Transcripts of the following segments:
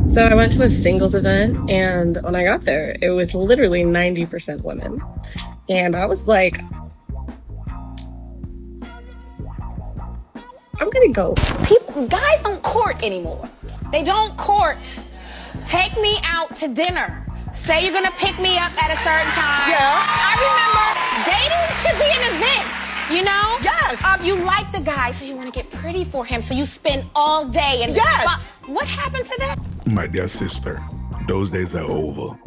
So I went to a singles event, and when I got there, it was literally 90% women. And I was like, I'm gonna go. Guys don't court anymore. They don't court. Take me out to dinner. Say you're gonna pick me up at a certain time. Yeah. I remember dating should be an event. You know? Yes. You like the guy, so you want to get pretty for him, so you spend all day and yes. What happened to that? My dear sister, those days are over.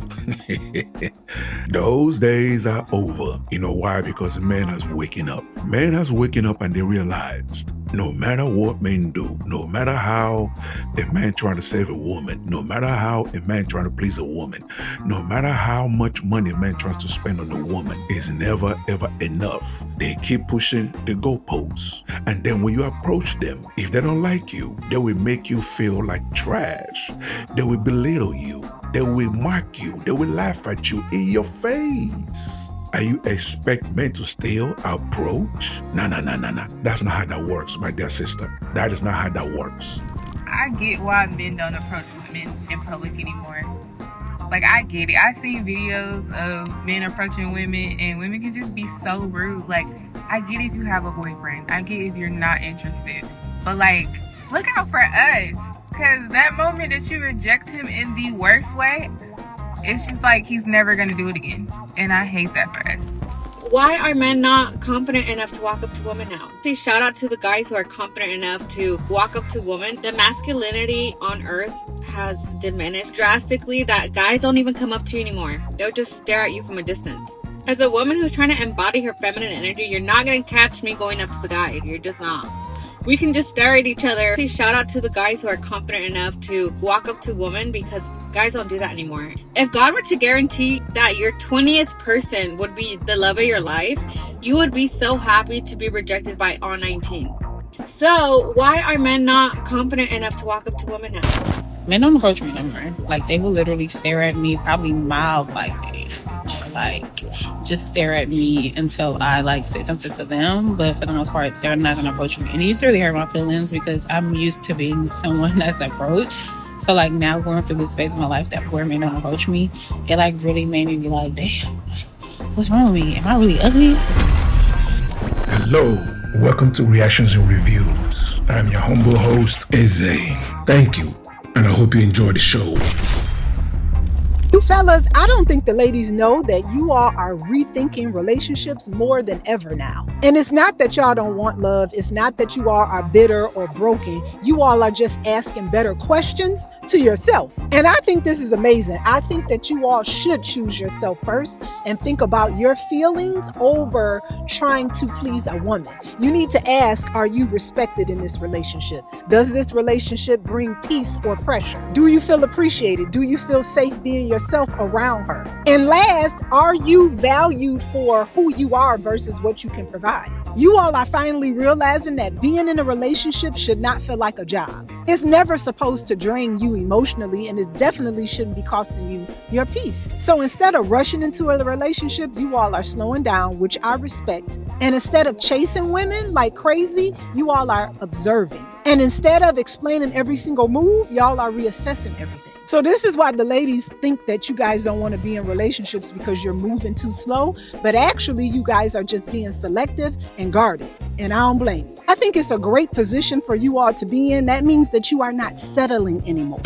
Those days are over. You know why? Because man has waking up. Man has waking up and they realized no matter what men do, no matter how a man trying to save a woman, no matter how a man trying to please a woman, no matter how much money a man tries to spend on a woman, is never ever enough. They keep pushing the goalposts. And then when you approach them, if they don't like you, they will make you feel like trash. They will belittle you. They will mock you. They will laugh at you in your face. And you expect men to still approach? Nah. That's not how that works, my dear sister. That is not how that works. I get why men don't approach women in public anymore. Like, I get it. I've seen videos of men approaching women, and women can just be so rude. Like, I get if you have a boyfriend. I get if you're not interested. But, like, look out for us. Because that moment that you reject him in the worst way, it's just like he's never going to do it again. And I hate that for us. Why are men not confident enough to walk up to women now? See, shout out to the guys who are confident enough to walk up to women. The masculinity on earth has diminished drastically that guys don't even come up to you anymore. They'll just stare at you from a distance. As a woman who's trying to embody her feminine energy, you're not going to catch me going up to the guy. You're just not. We can just stare at each other. See, shout out to the guys who are confident enough to walk up to women, because guys don't do that anymore. If God were to guarantee that your 20th person would be the love of your life, you would be so happy to be rejected by all 19. So why are men not confident enough to walk up to women now? Men don't approach me no more. Like, they will literally stare at me, probably mild like just stare at me until I like say something to them. But for the most part, they're not gonna approach me. And it used to really hurt my feelings because I'm used to being someone that's approached. So like, now going through this phase of my life that where men don't approach me, it like really made me be like, damn, what's wrong with me? Am I really ugly? Hello, welcome to Reactions and Reviews. I'm your humble host, Eze. Thank you, and I hope you enjoy the show. You fellas, I don't think the ladies know that you all are rethinking relationships more than ever now. And it's not that y'all don't want love. It's not that you all are bitter or broken. You all are just asking better questions to yourself. And I think this is amazing. I think that you all should choose yourself first and think about your feelings over trying to please a woman. You need to ask, are you respected in this relationship? Does this relationship bring peace or pressure? Do you feel appreciated? Do you feel safe being yourself around her? And last, are you valued for who you are versus what you can provide? You all are finally realizing that being in a relationship should not feel like a job. It's never supposed to drain you emotionally, and it definitely shouldn't be costing you your peace. So instead of rushing into a relationship, you all are slowing down, which I respect. And instead of chasing women like crazy, you all are observing. And instead of explaining every single move, y'all are reassessing everything. So this is why the ladies think that you guys don't want to be in relationships, because you're moving too slow. But actually, you guys are just being selective and guarded. And I don't blame you. I think it's a great position for you all to be in. That means that you are not settling anymore.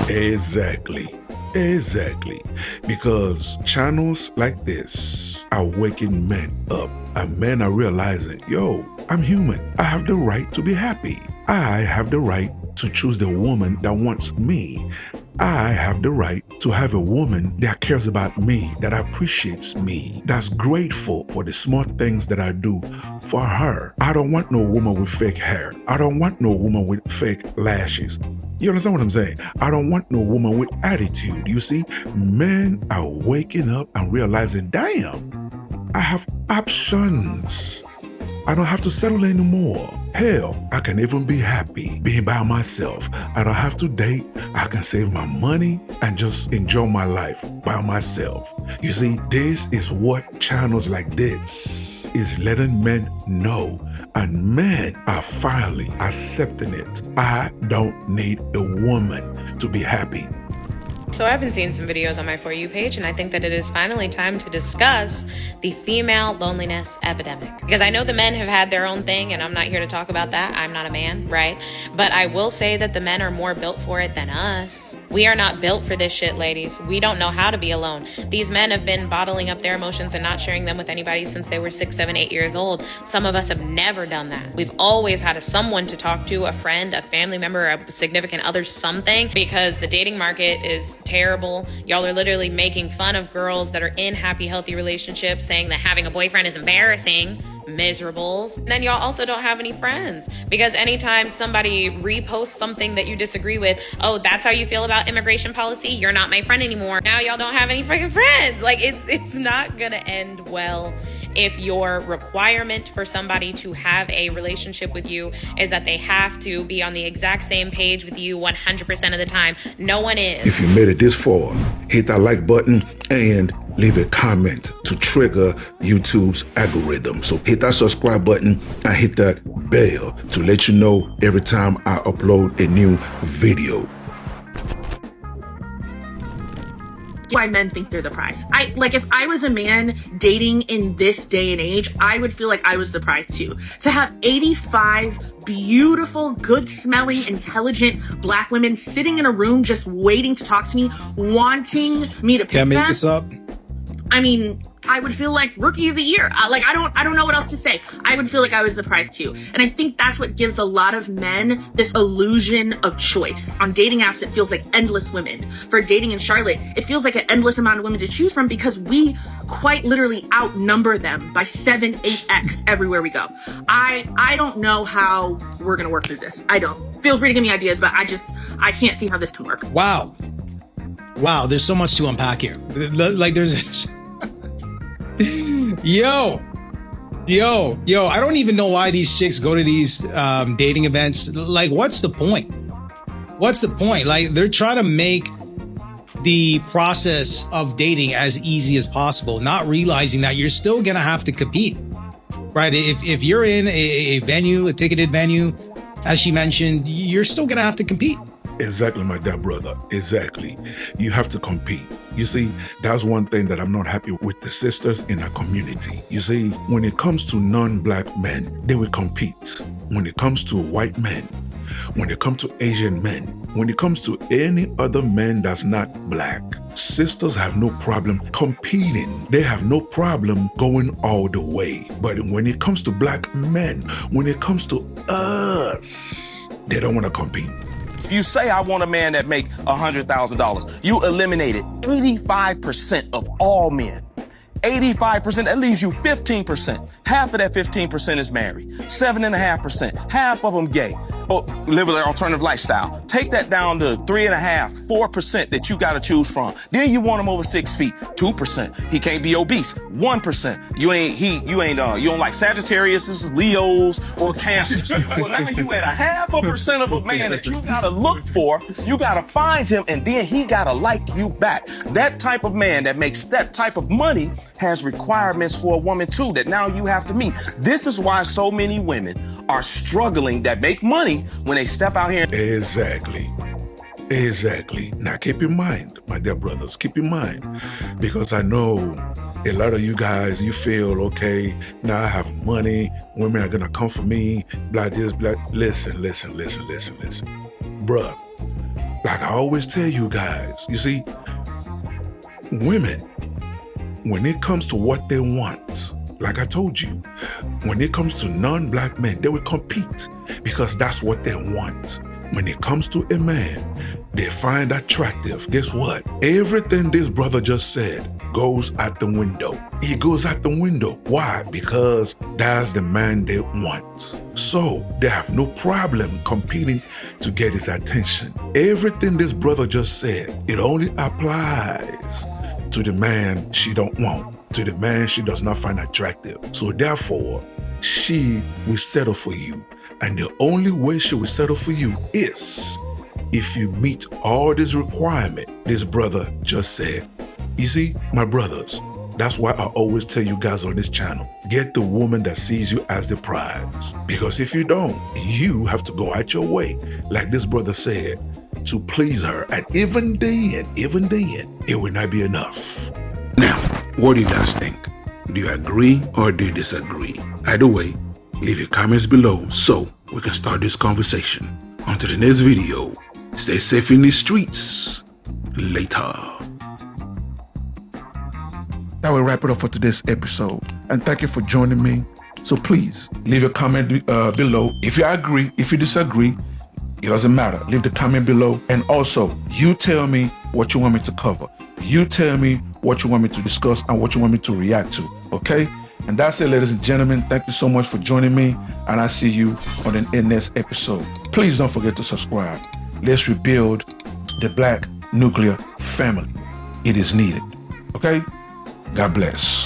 Exactly. Because channels like this are waking men up. And men are realizing, yo, I'm human. I have the right to be happy. I have the right to choose the woman that wants me. I have the right to have a woman that cares about me, that appreciates me, that's grateful for the small things that I do for her. I don't want no woman with fake hair. I don't want no woman with fake lashes. You understand what I'm saying? I don't want no woman with attitude. You see, men are waking up and realizing, damn, I have options. I don't have to settle anymore. Hell, I can even be happy being by myself. I don't have to date. I can save my money and just enjoy my life by myself. You see, this is what channels like this is letting men know, and men are finally accepting it. I don't need a woman to be happy. So I've been seeing some videos on my For You page, and I think that it is finally time to discuss the female loneliness epidemic. Because I know the men have had their own thing, and I'm not here to talk about that. I'm not a man, right? But I will say that the men are more built for it than us. We are not built for this shit, ladies. We don't know how to be alone. These men have been bottling up their emotions and not sharing them with anybody since they were 6, 7, 8 years old. Some of us have never done that. We've always had someone to talk to, a friend, a family member, a significant other, something, because the dating market is terrible. Y'all are literally making fun of girls that are in happy, healthy relationships, saying that having a boyfriend is embarrassing. Miserables. And then y'all also don't have any friends, because anytime somebody reposts something that you disagree with, oh, that's how you feel about immigration policy, you're not my friend anymore. Now y'all don't have any freaking friends. Like, it's not gonna end well if your requirement for somebody to have a relationship with you is that they have to be on the exact same page with you 100% of the time. No one is. If you made it this far, hit that like button and leave a comment to trigger YouTube's algorithm. So hit that subscribe button and hit that bell to let you know every time I upload a new video. Why men think they're the prize. If I was a man dating in this day and age, I would feel like I was the prize too. To have 85 beautiful, good smelling, intelligent black women sitting in a room just waiting to talk to me, wanting me to pick them. Can't make this up. I mean, I would feel like rookie of the year. I don't know what else to say. I would feel like I was the prize too. And I think that's what gives a lot of men this illusion of choice. On dating apps, it feels like endless women. For dating in Charlotte, it feels like an endless amount of women to choose from, because we quite literally outnumber them by 7, 8x everywhere we go. I don't know how we're going to work through this. I don't. Feel free to give me ideas, but I can't see how this can work. Wow, there's so much to unpack here. Like, there's Yo, I don't even know why these chicks go to these dating events. Like, what's the point? Like, they're trying to make the process of dating as easy as possible, not realizing that you're still gonna have to compete, right? If you're in a venue, a ticketed venue, as she mentioned, you're still gonna have to compete. Exactly, my dear brother. Exactly. You have to compete. You see, that's one thing that I'm not happy with the sisters in our community. You see, when it comes to non-black men, they will compete. When it comes to white men, when it comes to Asian men, when it comes to any other man that's not black, sisters have no problem competing. They have no problem going all the way. But when it comes to black men, when it comes to us, they don't want to compete. If you say I want a man that make $100,000, you eliminated 85% of all men. 85%, that leaves you 15%. Half of that 15% is married. 7.5%. Half of them gay. Or live an alternative lifestyle. Take that down to 3.5%, 4% that you got to choose from. Then you want him over 6 feet. 2%. He can't be obese. 1%. You don't like Sagittarius, Leos, or Cancers. Well, now you at 0.5% of a man that you got to look for. You got to find him, and then he got to like you back. That type of man that makes that type of money has requirements for a woman too that now you have to meet. This is why so many women are struggling that make money when they step out here. Exactly. Now keep in mind, my dear brothers, keep in mind, because I know a lot of you guys, you feel, okay, now I have money, women are gonna come for me, blah this, blah. Listen. Bruh, like I always tell you guys, you see, women, when it comes to what they want, like I told you, when it comes to non-black men, they will compete because that's what they want. When it comes to a man they find attractive, guess what? Everything this brother just said goes out the window. It goes out the window. Why? Because that's the man they want. So they have no problem competing to get his attention. Everything this brother just said, it only applies to the man she don't want, to the man she does not find attractive. So therefore, she will settle for you. And the only way she will settle for you is if you meet all these requirements this brother just said. You see, my brothers, That's why I always tell you guys on this channel, get the woman that sees you as the prize. Because if you don't, you have to go out your way, like this brother said, to please her. And even then, it will not be enough. Now, what do you guys think? Do you agree or do you disagree? Either way, leave your comments below so we can start this conversation. Until the next video, stay safe in the streets. Later. That will wrap it up for today's episode. And thank you for joining me. So please, leave a comment below. If you agree, if you disagree, it doesn't matter. Leave the comment below. And also, you tell me what you want me to cover. You tell me what you want me to discuss and what you want me to react to. Okay? And that's it, ladies and gentlemen. Thank you so much for joining me. And I'll see you on the next episode. Please don't forget to subscribe. Let's rebuild the Black nuclear family. It is needed. Okay? God bless.